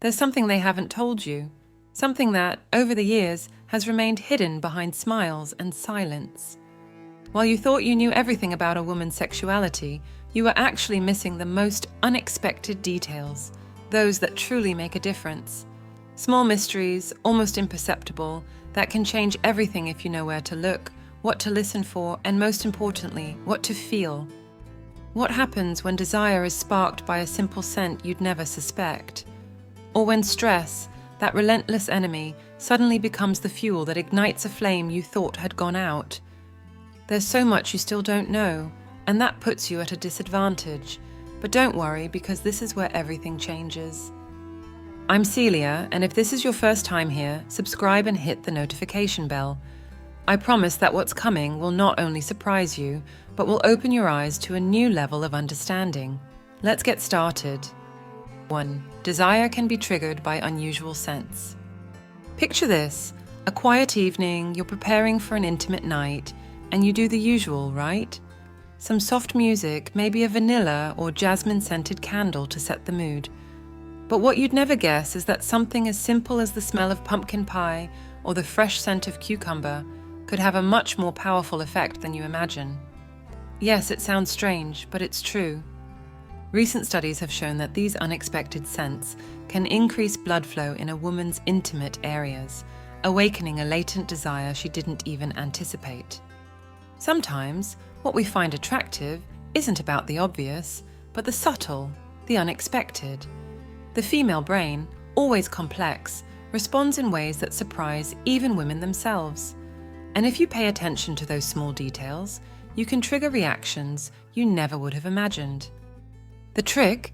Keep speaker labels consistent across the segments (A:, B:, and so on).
A: There's something they haven't told you, something that, over the years, has remained hidden behind smiles and silence. While you thought you knew everything about a woman's sexuality, you were actually missing the most unexpected details, those that truly make a difference. Small mysteries, almost imperceptible, that can change everything if you know where to look, what to listen for, and most importantly, what to feel. What happens when desire is sparked by a simple scent you'd never suspect? Or when stress, that relentless enemy, suddenly becomes the fuel that ignites a flame you thought had gone out? There's so much you still don't know, and that puts you at a disadvantage. But don't worry, because this is where everything changes. I'm Celia, and if this is your first time here, subscribe and hit the notification bell. I promise that what's coming will not only surprise you, but will open your eyes to a new level of understanding. Let's get started. 1. Desire can be triggered by unusual scents. Picture this: a quiet evening, you're preparing for an intimate night, and you do the usual, right? Some soft music, maybe a vanilla or jasmine-scented candle to set the mood. But what you'd never guess is that something as simple as the smell of pumpkin pie or the fresh scent of cucumber could have a much more powerful effect than you imagine. Yes, it sounds strange, but it's true. Recent studies have shown that these unexpected scents can increase blood flow in a woman's intimate areas, awakening a latent desire she didn't even anticipate. Sometimes, what we find attractive isn't about the obvious, but the subtle, the unexpected. The female brain, always complex, responds in ways that surprise even women themselves. And if you pay attention to those small details, you can trigger reactions you never would have imagined. The trick?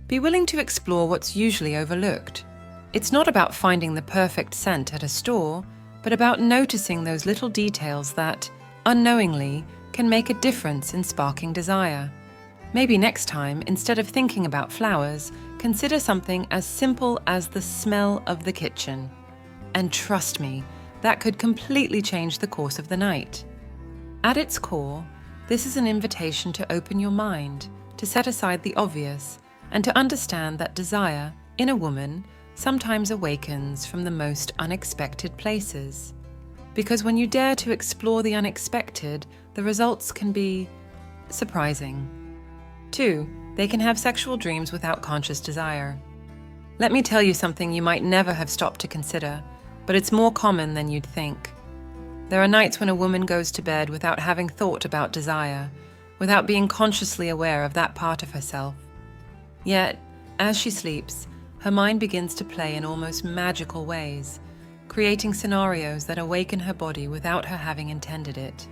A: Be willing to explore what's usually overlooked. It's not about finding the perfect scent at a store, but about noticing those little details that, unknowingly, can make a difference in sparking desire. Maybe next time, instead of thinking about flowers, consider something as simple as the smell of the kitchen. And trust me, that could completely change the course of the night. At its core, this is an invitation to open your mind, to set aside the obvious, and to understand that desire, in a woman, sometimes awakens from the most unexpected places. Because when you dare to explore the unexpected, the results can be surprising. 2. They can have sexual dreams without conscious desire. Let me tell you something you might never have stopped to consider, but it's more common than you'd think. There are nights when a woman goes to bed without having thought about desire, without being consciously aware of that part of herself. Yet, as she sleeps, her mind begins to play in almost magical ways, creating scenarios that awaken her body without her having intended it.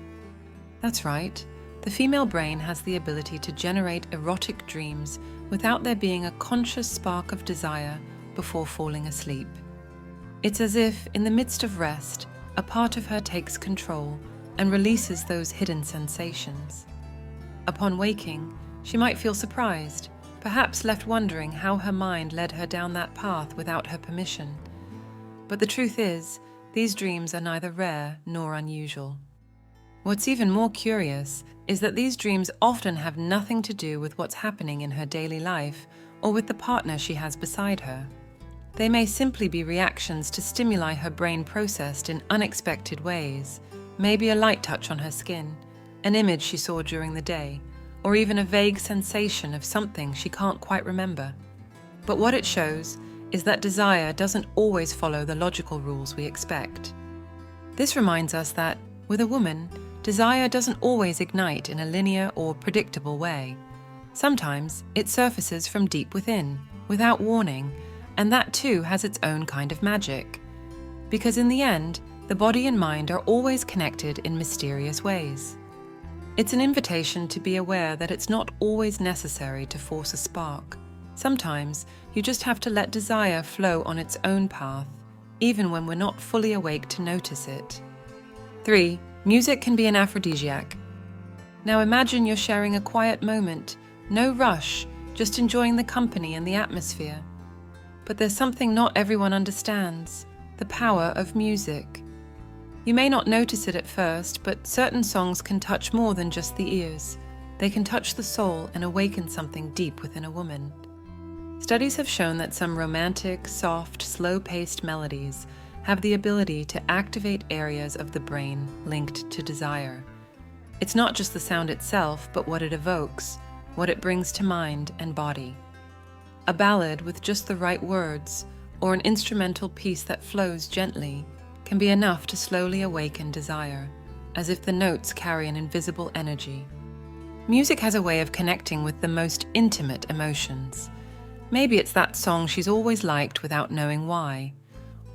A: That's right, the female brain has the ability to generate erotic dreams without there being a conscious spark of desire before falling asleep. It's as if, in the midst of rest, a part of her takes control and releases those hidden sensations. Upon waking, she might feel surprised, perhaps left wondering how her mind led her down that path without her permission. But the truth is, these dreams are neither rare nor unusual. What's even more curious is that these dreams often have nothing to do with what's happening in her daily life or with the partner she has beside her. They may simply be reactions to stimuli her brain processed in unexpected ways, maybe a light touch on her skin, an image she saw during the day, or even a vague sensation of something she can't quite remember. But what it shows is that desire doesn't always follow the logical rules we expect. This reminds us that, with a woman, desire doesn't always ignite in a linear or predictable way. Sometimes it surfaces from deep within, without warning, and that too has its own kind of magic. Because in the end, the body and mind are always connected in mysterious ways. It's an invitation to be aware that it's not always necessary to force a spark. Sometimes you just have to let desire flow on its own path, even when we're not fully awake to notice it. 3. Music can be an aphrodisiac. Now imagine you're sharing a quiet moment, no rush, just enjoying the company and the atmosphere. But there's something not everyone understands: the power of music. You may not notice it at first, but certain songs can touch more than just the ears. They can touch the soul and awaken something deep within a woman. Studies have shown that some romantic, soft, slow-paced melodies have the ability to activate areas of the brain linked to desire. It's not just the sound itself, but what it evokes, what it brings to mind and body. A ballad with just the right words, or an instrumental piece that flows gently, can be enough to slowly awaken desire, as if the notes carry an invisible energy. Music has a way of connecting with the most intimate emotions. Maybe it's that song she's always liked without knowing why,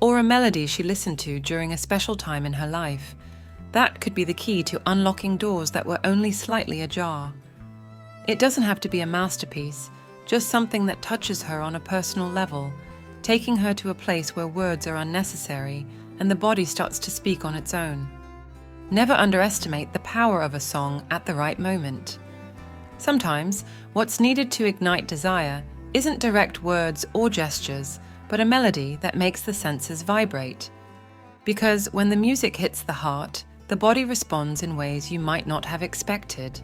A: or a melody she listened to during a special time in her life. That could be the key to unlocking doors that were only slightly ajar. It doesn't have to be a masterpiece, just something that touches her on a personal level, taking her to a place where words are unnecessary and the body starts to speak on its own. Never underestimate the power of a song at the right moment. Sometimes, what's needed to ignite desire isn't direct words or gestures, but a melody that makes the senses vibrate. Because when the music hits the heart, the body responds in ways you might not have expected.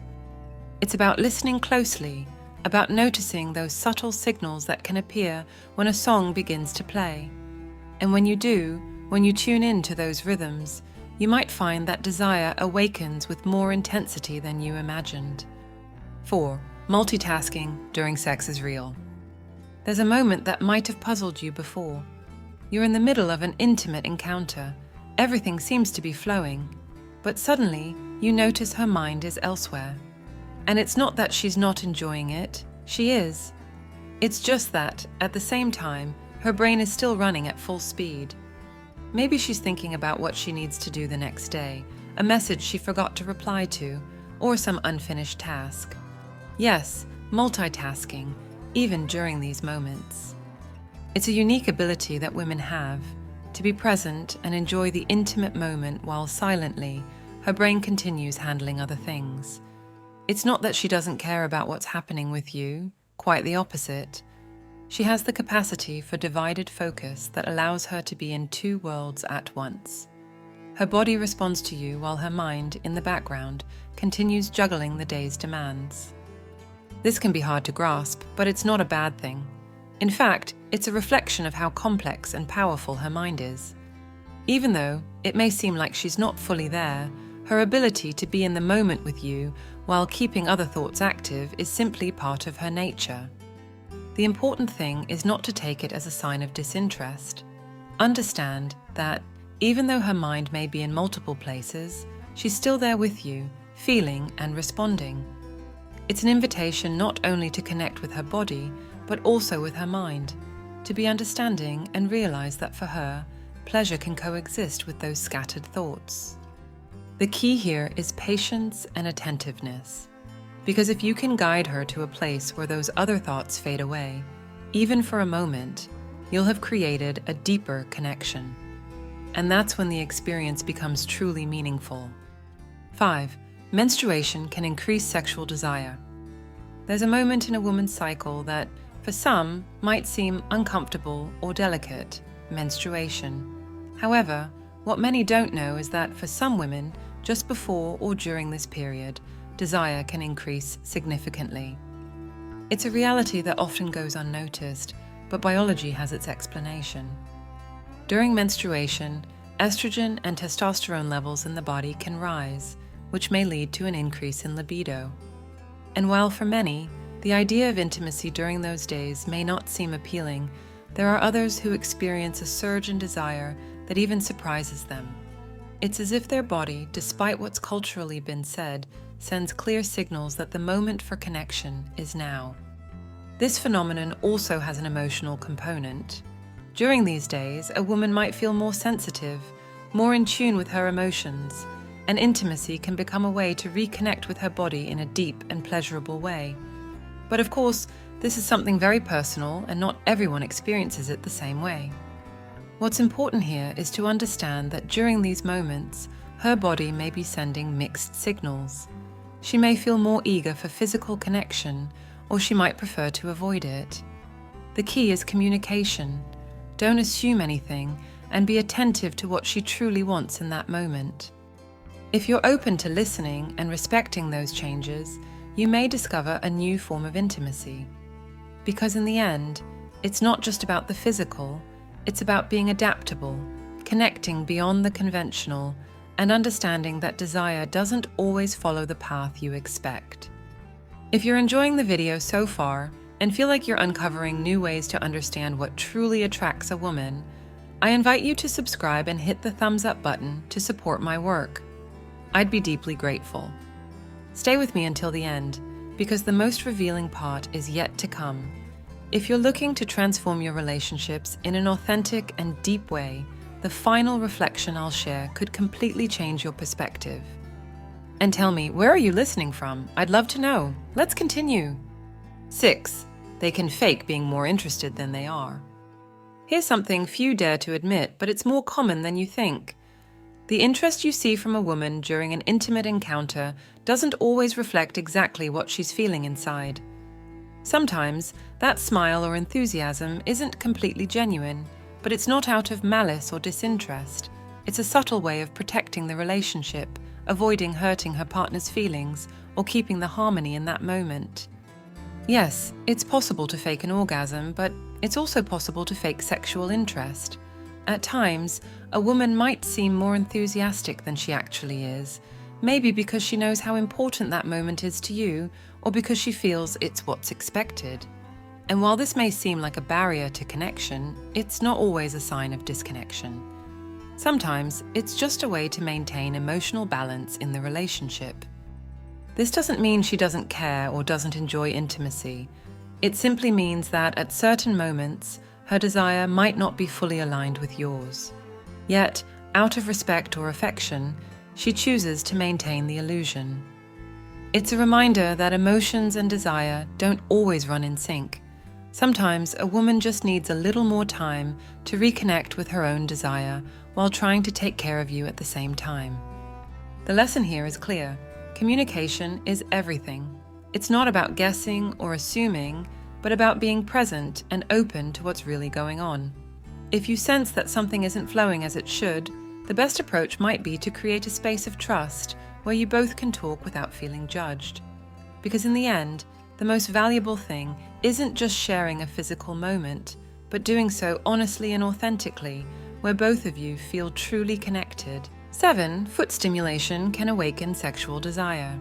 A: It's about listening closely, about noticing those subtle signals that can appear when a song begins to play. And when you do, when you tune in to those rhythms, you might find that desire awakens with more intensity than you imagined. 4. Multitasking during sex is real. There's a moment that might have puzzled you before. You're in the middle of an intimate encounter. Everything seems to be flowing, but suddenly you notice her mind is elsewhere. And it's not that she's not enjoying it, she is. It's just that, at the same time, her brain is still running at full speed. Maybe she's thinking about what she needs to do the next day, a message she forgot to reply to, or some unfinished task. Yes, multitasking, even during these moments. It's a unique ability that women have, to be present and enjoy the intimate moment while silently, her brain continues handling other things. It's not that she doesn't care about what's happening with you, quite the opposite. She has the capacity for divided focus that allows her to be in two worlds at once. Her body responds to you while her mind, in the background, continues juggling the day's demands. This can be hard to grasp, but it's not a bad thing. In fact, it's a reflection of how complex and powerful her mind is. Even though it may seem like she's not fully there, her ability to be in the moment with you while keeping other thoughts active is simply part of her nature. The important thing is not to take it as a sign of disinterest. Understand that, even though her mind may be in multiple places, she's still there with you, feeling and responding. It's an invitation not only to connect with her body, but also with her mind, to be understanding and realize that for her, pleasure can coexist with those scattered thoughts. The key here is patience and attentiveness, because if you can guide her to a place where those other thoughts fade away, even for a moment, you'll have created a deeper connection. And that's when the experience becomes truly meaningful. 5. Menstruation can increase sexual desire. There's a moment in a woman's cycle that, for some, might seem uncomfortable or delicate: menstruation. However, what many don't know is that for some women, just before or during this period, desire can increase significantly. It's a reality that often goes unnoticed, but biology has its explanation. During menstruation, estrogen and testosterone levels in the body can rise, which may lead to an increase in libido. And while for many, the idea of intimacy during those days may not seem appealing, there are others who experience a surge in desire that even surprises them. It's as if their body, despite what's culturally been said, sends clear signals that the moment for connection is now. This phenomenon also has an emotional component. During these days, a woman might feel more sensitive, more in tune with her emotions, and intimacy can become a way to reconnect with her body in a deep and pleasurable way. But of course, this is something very personal, and not everyone experiences it the same way. What's important here is to understand that during these moments, her body may be sending mixed signals. She may feel more eager for physical connection, or she might prefer to avoid it. The key is communication. Don't assume anything, and be attentive to what she truly wants in that moment. If you're open to listening and respecting those changes, you may discover a new form of intimacy. Because in the end, it's not just about the physical, it's about being adaptable, connecting beyond the conventional, and understanding that desire doesn't always follow the path you expect. If you're enjoying the video so far and feel like you're uncovering new ways to understand what truly attracts a woman, I invite you to subscribe and hit the thumbs up button to support my work. I'd be deeply grateful. Stay with me until the end, because the most revealing part is yet to come. If you're looking to transform your relationships in an authentic and deep way, the final reflection I'll share could completely change your perspective. And tell me, where are you listening from? I'd love to know. Let's continue. 6. They can fake being more interested than they are. Here's something few dare to admit, but it's more common than you think. The interest you see from a woman during an intimate encounter doesn't always reflect exactly what she's feeling inside. Sometimes, that smile or enthusiasm isn't completely genuine, but it's not out of malice or disinterest. It's a subtle way of protecting the relationship, avoiding hurting her partner's feelings, or keeping the harmony in that moment. Yes, it's possible to fake an orgasm, but it's also possible to fake sexual interest. At times, a woman might seem more enthusiastic than she actually is, maybe because she knows how important that moment is to you, or because she feels it's what's expected. And while this may seem like a barrier to connection, it's not always a sign of disconnection. Sometimes, it's just a way to maintain emotional balance in the relationship. This doesn't mean she doesn't care or doesn't enjoy intimacy. It simply means that at certain moments, her desire might not be fully aligned with yours. Yet, out of respect or affection, she chooses to maintain the illusion. It's a reminder that emotions and desire don't always run in sync. Sometimes a woman just needs a little more time to reconnect with her own desire while trying to take care of you at the same time. The lesson here is clear. Communication is everything. It's not about guessing or assuming, but about being present and open to what's really going on. If you sense that something isn't flowing as it should, the best approach might be to create a space of trust where you both can talk without feeling judged. Because in the end, the most valuable thing isn't just sharing a physical moment, but doing so honestly and authentically, where both of you feel truly connected. 7. Foot stimulation can awaken sexual desire.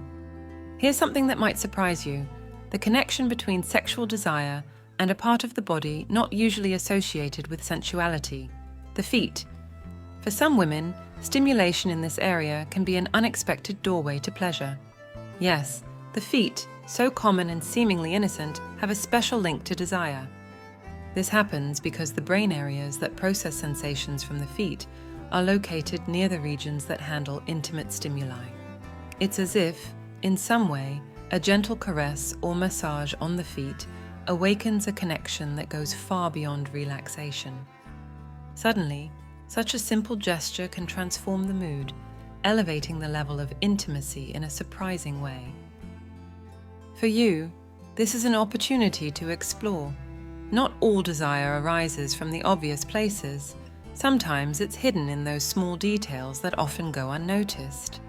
A: Here's something that might surprise you: the connection between sexual desire and a part of the body not usually associated with sensuality, the feet. For some women, stimulation in this area can be an unexpected doorway to pleasure. Yes, the feet, so common and seemingly innocent, have a special link to desire. This happens because the brain areas that process sensations from the feet are located near the regions that handle intimate stimuli. It's as if, in some way, a gentle caress or massage on the feet awakens a connection that goes far beyond relaxation. Suddenly, such a simple gesture can transform the mood, elevating the level of intimacy in a surprising way. For you, this is an opportunity to explore. Not all desire arises from the obvious places. Sometimes it's hidden in those small details that often go unnoticed.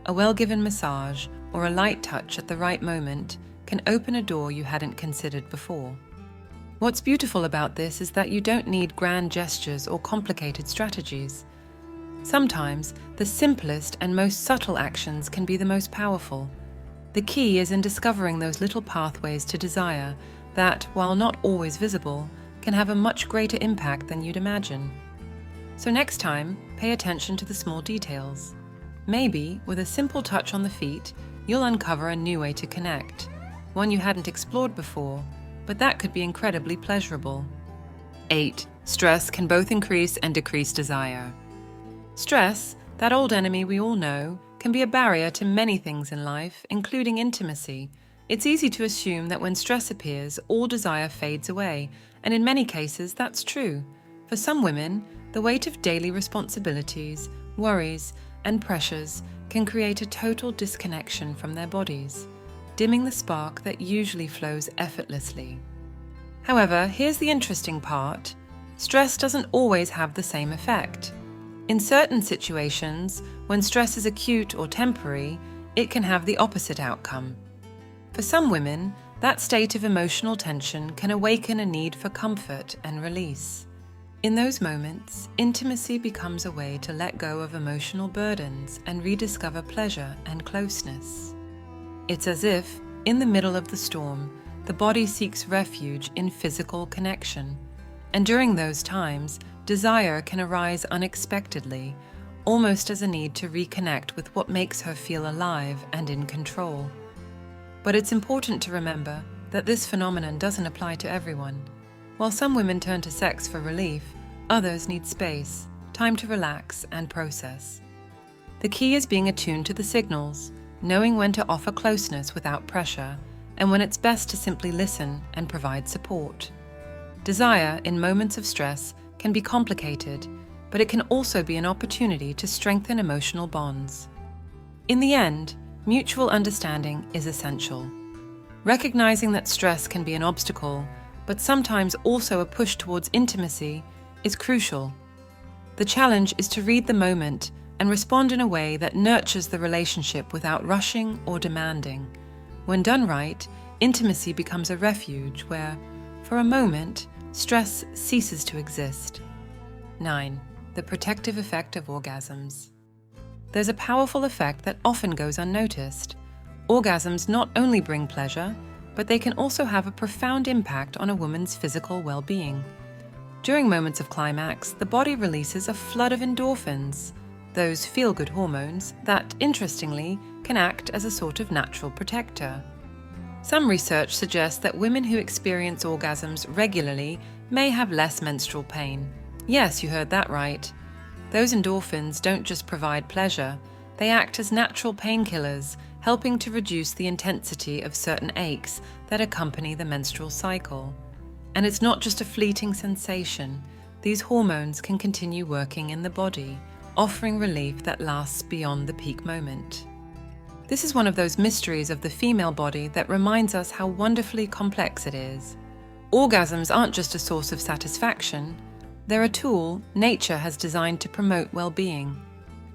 A: A well-given massage or a light touch at the right moment can open a door you hadn't considered before. What's beautiful about this is that you don't need grand gestures or complicated strategies. Sometimes, the simplest and most subtle actions can be the most powerful. The key is in discovering those little pathways to desire that, while not always visible, can have a much greater impact than you'd imagine. So next time, pay attention to the small details. Maybe, with a simple touch on the feet, you'll uncover a new way to connect, one you hadn't explored before, but that could be incredibly pleasurable. 8. Stress can both increase and decrease desire. Stress, that old enemy we all know, can be a barrier to many things in life, including intimacy. It's easy to assume that when stress appears, all desire fades away, and in many cases that's true. For some women, the weight of daily responsibilities, worries, and pressures can create a total disconnection from their bodies, dimming the spark that usually flows effortlessly. However, here's the interesting part. Stress doesn't always have the same effect. In certain situations, when stress is acute or temporary, it can have the opposite outcome. For some women, That state of emotional tension can awaken a need for comfort and release. In those moments, intimacy becomes a way to let go of emotional burdens and rediscover pleasure and closeness. It's as if, in the middle of the storm, the body seeks refuge in physical connection. And during those times, desire can arise unexpectedly, almost as a need to reconnect with what makes her feel alive and in control. But it's important to remember that this phenomenon doesn't apply to everyone. While some women turn to sex for relief, others need space, time to relax and process. The key is being attuned to the signals, knowing when to offer closeness without pressure, and when it's best to simply listen and provide support. Desire in moments of stress can be complicated, but it can also be an opportunity to strengthen emotional bonds. In the end, mutual understanding is essential. Recognizing that stress can be an obstacle, but sometimes also a push towards intimacy, is crucial. The challenge is to read the moment and respond in a way that nurtures the relationship without rushing or demanding. When done right, intimacy becomes a refuge where, for a moment, stress ceases to exist. 9. The protective effect of orgasms. There's a powerful effect that often goes unnoticed. Orgasms not only bring pleasure, but they can also have a profound impact on a woman's physical well-being. During moments of climax, the body releases a flood of endorphins, those feel-good hormones that, interestingly, can act as a sort of natural protector. Some research suggests that women who experience orgasms regularly may have less menstrual pain. Yes, you heard that right. Those endorphins don't just provide pleasure, they act as natural painkillers, helping to reduce the intensity of certain aches that accompany the menstrual cycle. And it's not just a fleeting sensation. These hormones can continue working in the body, offering relief that lasts beyond the peak moment. This is one of those mysteries of the female body that reminds us how wonderfully complex it is. Orgasms aren't just a source of satisfaction, they're a tool nature has designed to promote well-being.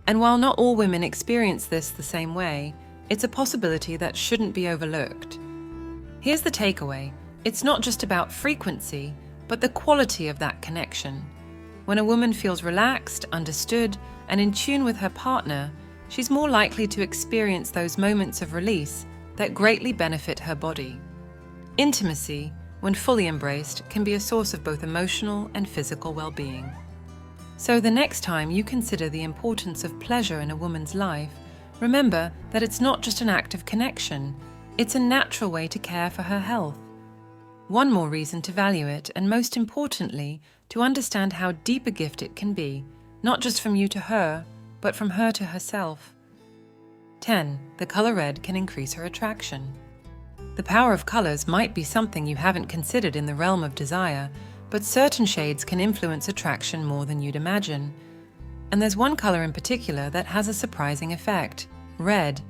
A: And while not all women experience this the same way, it's a possibility that shouldn't be overlooked. Here's the takeaway. It's not just about frequency, but the quality of that connection. When a woman feels relaxed, understood, and in tune with her partner, she's more likely to experience those moments of release that greatly benefit her body. Intimacy, when fully embraced, can be a source of both emotional and physical well-being. So the next time you consider the importance of pleasure in a woman's life, remember that it's not just an act of connection, it's a natural way to care for her health. One more reason to value it, and most importantly, to understand how deep a gift it can be, not just from you to her, but from her to herself. 10. The color red can increase her attraction. The power of colors might be something you haven't considered in the realm of desire, but certain shades can influence attraction more than you'd imagine. And there's one color in particular that has a surprising effect: red.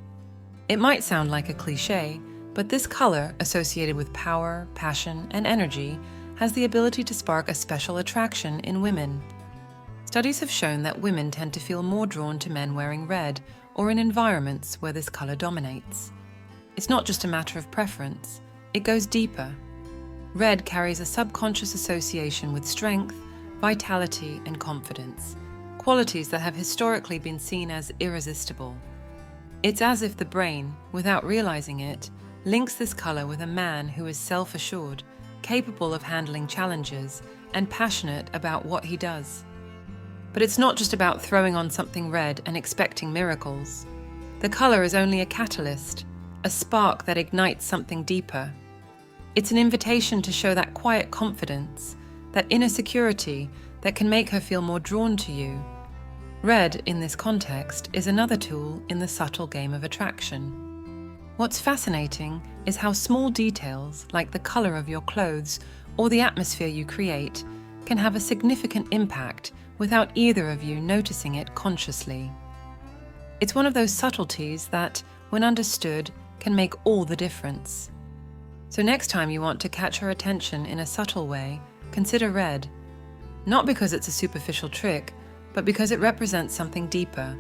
A: It might sound like a cliché, but this color, associated with power, passion, and energy, has the ability to spark a special attraction in women. Studies have shown that women tend to feel more drawn to men wearing red or in environments where this color dominates. It's not just a matter of preference, it goes deeper. Red carries a subconscious association with strength, vitality, and confidence, qualities that have historically been seen as irresistible. It's as if the brain, without realizing it, links this color with a man who is self-assured, capable of handling challenges, and passionate about what he does. But it's not just about throwing on something red and expecting miracles. The color is only a catalyst, a spark that ignites something deeper. It's an invitation to show that quiet confidence, that inner security that can make her feel more drawn to you. Red, in this context, is another tool in the subtle game of attraction. What's fascinating is how small details, like the color of your clothes or the atmosphere you create, can have a significant impact without either of you noticing it consciously. It's one of those subtleties that, when understood, can make all the difference. So next time you want to catch her attention in a subtle way, consider red. Not because it's a superficial trick, but because it represents something deeper,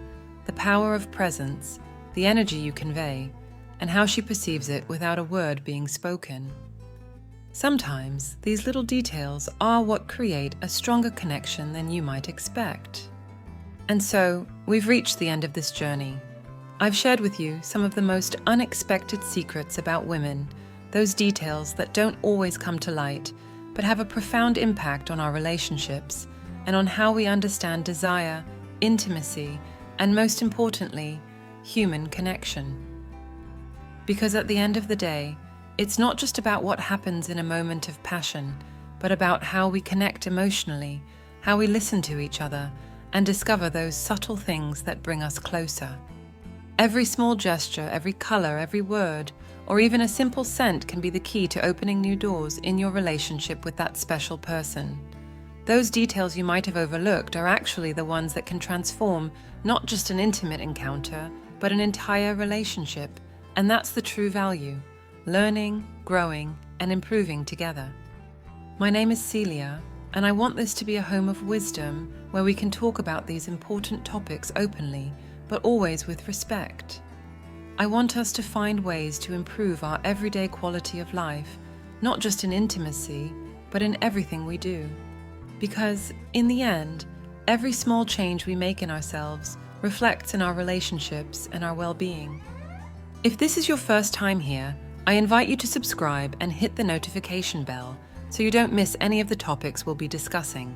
A: the power of presence, the energy you convey, and how she perceives it without a word being spoken. Sometimes these little details are what create a stronger connection than you might expect. And so, we've reached the end of this journey. I've shared with you some of the most unexpected secrets about women, those details that don't always come to light, but have a profound impact on our relationships and on how we understand desire, intimacy, and most importantly, human connection. Because at the end of the day, it's not just about what happens in a moment of passion, but about how we connect emotionally, how we listen to each other, and discover those subtle things that bring us closer. Every small gesture, every color, every word, or even a simple scent can be the key to opening new doors in your relationship with that special person. Those details you might have overlooked are actually the ones that can transform not just an intimate encounter, but an entire relationship. And that's the true value: learning, growing, and improving together. My name is Celia, and I want this to be a home of wisdom where we can talk about these important topics openly, but always with respect. I want us to find ways to improve our everyday quality of life, not just in intimacy, but in everything we do. Because, in the end, every small change we make in ourselves reflects in our relationships and our well-being. If this is your first time here, I invite you to subscribe and hit the notification bell so you don't miss any of the topics we'll be discussing.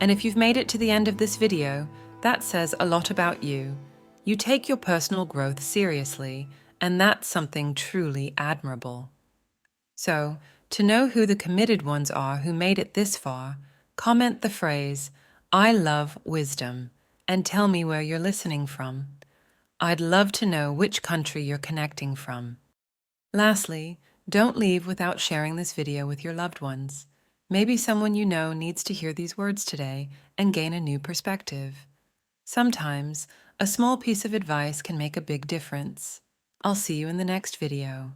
A: And if you've made it to the end of this video, that says a lot about you. You take your personal growth seriously, and that's something truly admirable. So, to know who the committed ones are who made it this far, comment the phrase, "I love wisdom," and tell me where you're listening from. I'd love to know which country you're connecting from. Lastly, don't leave without sharing this video with your loved ones. Maybe someone you know needs to hear these words today and gain a new perspective. Sometimes, a small piece of advice can make a big difference. I'll see you in the next video.